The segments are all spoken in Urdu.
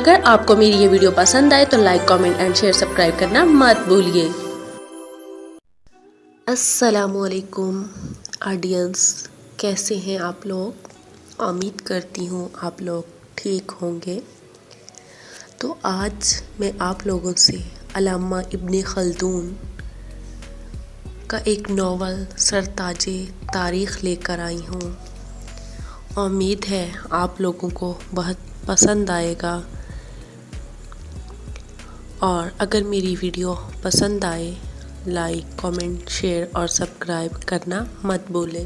اگر آپ کو میری یہ ویڈیو پسند آئے تو like, comment and share, subscribe کرنا مت بھولیے۔ السلام علیکم آڈینس، کیسے ہیں آپ لوگ؟ امید کرتی ہوں آپ لوگ ٹھیک ہوں گے۔ تو آج میں آپ لوگوں سے علامہ ابن خلدون کا ایک ناول سرتاج تاریخ لے کر آئی ہوں۔ امید ہے آپ لوگوں کو بہت پسند آئے گا، اور اگر میری ویڈیو پسند آئے لائک، کامنٹ، شیئر اور سبسکرائب کرنا مت بھولیں۔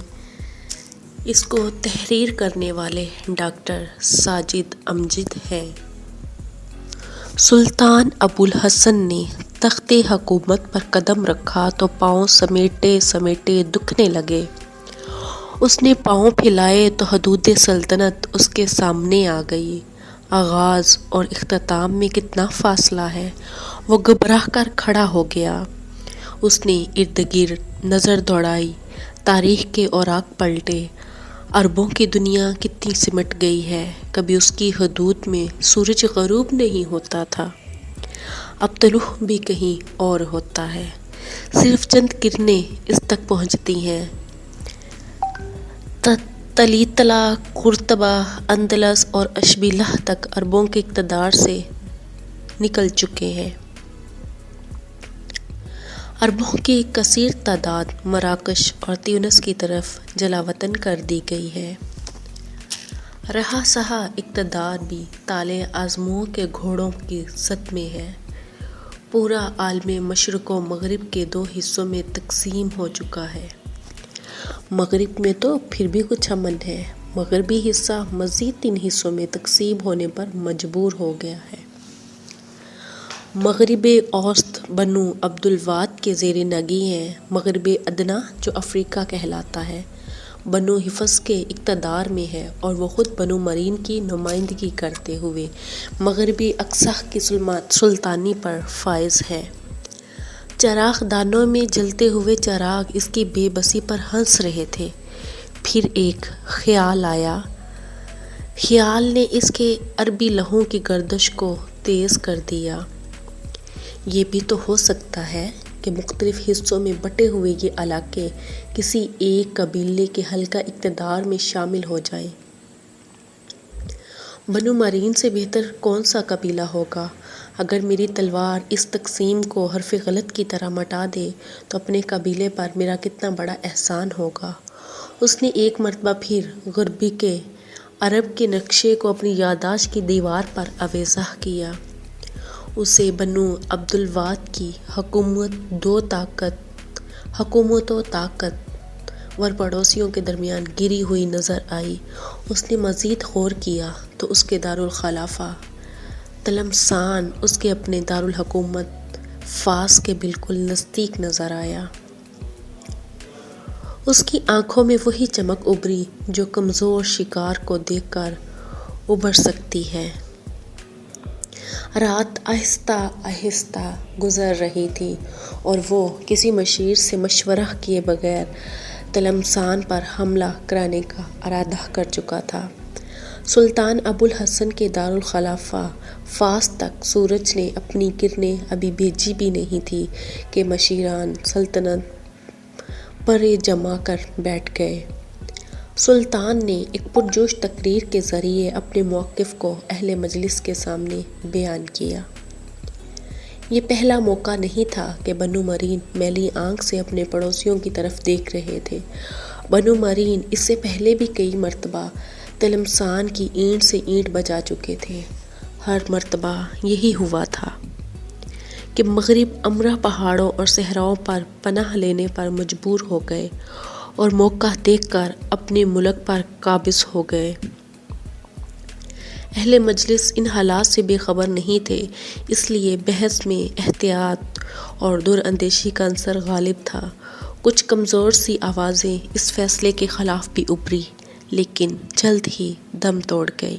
اس کو تحریر کرنے والے ڈاکٹر ساجد امجد ہیں۔ سلطان ابو الحسن نے تخت حکومت پر قدم رکھا تو پاؤں سمیٹے سمیٹے دکھنے لگے۔ اس نے پاؤں پھیلائے تو حدود سلطنت اس کے سامنے آ گئی۔ آغاز اور اختتام میں کتنا فاصلہ ہے! وہ گھبرا کر کھڑا ہو گیا۔ اس نے ارد گرد نظر دوڑائی، تاریخ کے اوراق پلٹے۔ عربوں کی دنیا کتنی سمٹ گئی ہے! کبھی اس کی حدود میں سورج غروب نہیں ہوتا تھا، اب طلوع بھی کہیں اور ہوتا ہے۔ صرف چند کرنیں اس تک پہنچتی ہیں۔ طلیطلہ، قرطبہ، اندلس اور اشبیلہ تک عربوں کے اقتدار سے نکل چکے ہیں۔ عربوں کی ایک کثیر تعداد مراکش اور تیونس کی طرف جلاوطن کر دی گئی ہے۔ رہا سہا اقتدار بھی تالے آزموں کے گھوڑوں کی زد میں ہے۔ پورا عالم مشرق و مغرب کے دو حصوں میں تقسیم ہو چکا ہے۔ مغرب میں تو پھر بھی کچھ امن ہے، مغربی حصہ مزید 3 حصوں میں تقسیم ہونے پر مجبور ہو گیا ہے۔ مغرب اوسط بنو عبد الواد کے زیر نگی ہے۔ مغرب ادنیٰ جو افریقہ کہلاتا ہے، بنو حفص کے اقتدار میں ہے، اور وہ خود بنو مرین کی نمائندگی کرتے ہوئے مغربی اقصی کی سلطانی پر فائز ہے۔ چراغ دانوں میں جلتے ہوئے چراغ اس کی بے بسی پر ہنس رہے تھے۔ پھر ایک خیال آیا۔ خیال نے اس کے عربی لہو کی گردش کو تیز کر دیا۔ یہ بھی تو ہو سکتا ہے کہ مختلف حصوں میں بٹے ہوئے یہ علاقے کسی ایک قبیلے کے حلقہ اقتدار میں شامل ہو جائیں۔ بنو مرین سے بہتر کون سا قبیلہ ہوگا؟ اگر میری تلوار اس تقسیم کو حرف غلط کی طرح مٹا دے تو اپنے قبیلے پر میرا کتنا بڑا احسان ہوگا۔ اس نے ایک مرتبہ پھر غربی کے عرب کے نقشے کو اپنی یادداشت کی دیوار پر آویزاں کیا۔ اسے بنو عبد الواد کی حکومت و طاقت ور پڑوسیوں کے درمیان گری ہوئی نظر آئی۔ اس نے مزید غور کیا تو اس کے دارالخلافہ طلمسان اس کے اپنے دارالحکومت فاس کے بالکل نزدیک نظر آیا۔ اس کی آنکھوں میں وہی چمک ابھری جو کمزور شکار کو دیکھ کر ابھر سکتی ہے۔ رات آہستہ آہستہ گزر رہی تھی، اور وہ کسی مشیر سے مشورہ کیے بغیر طلمسان پر حملہ کرانے کا ارادہ کر چکا تھا۔ سلطان ابو الحسن کے دارالخلافہ فاس تک سورج نے اپنی کرنیں ابھی بھیجی بھی نہیں تھی کہ مشیران سلطنت پرے جما کر بیٹھ گئے۔ سلطان نے ایک پرجوش تقریر کے ذریعے اپنے موقف کو اہل مجلس کے سامنے بیان کیا۔ یہ پہلا موقع نہیں تھا کہ بنو مرین میلی آنکھ سے اپنے پڑوسیوں کی طرف دیکھ رہے تھے۔ بنو مرین اس سے پہلے بھی کئی مرتبہ طلمسان کی اینٹ سے اینٹ بجا چکے تھے۔ ہر مرتبہ یہی ہوا تھا کہ مغرب امرا پہاڑوں اور صحراؤں پر پناہ لینے پر مجبور ہو گئے اور موقع دیکھ کر اپنے ملک پر قابض ہو گئے۔ اہل مجلس ان حالات سے بے خبر نہیں تھے، اس لیے بحث میں احتیاط اور دور اندیشی کا عنصر غالب تھا۔ کچھ کمزور سی آوازیں اس فیصلے کے خلاف بھی ابھری، لیکن جلد ہی دم توڑ گئی۔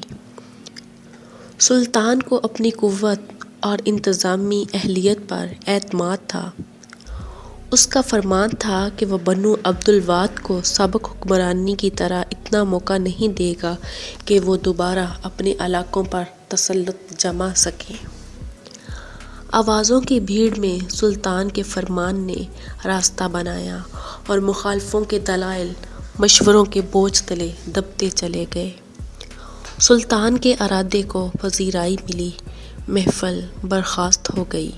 سلطان کو اپنی قوت اور انتظامی اہلیت پر اعتماد تھا۔ اس کا فرمان تھا کہ وہ بنو عبد الواد کو سابق حکمرانی کی طرح اتنا موقع نہیں دے گا کہ وہ دوبارہ اپنے علاقوں پر تسلط جما سکیں۔ آوازوں کی بھیڑ میں سلطان کے فرمان نے راستہ بنایا اور مخالفوں کے دلائل مشوروں کے بوجھ تلے دبتے چلے گئے۔ سلطان کے ارادے کو پذیرائی ملی، محفل برخاست ہو گئی۔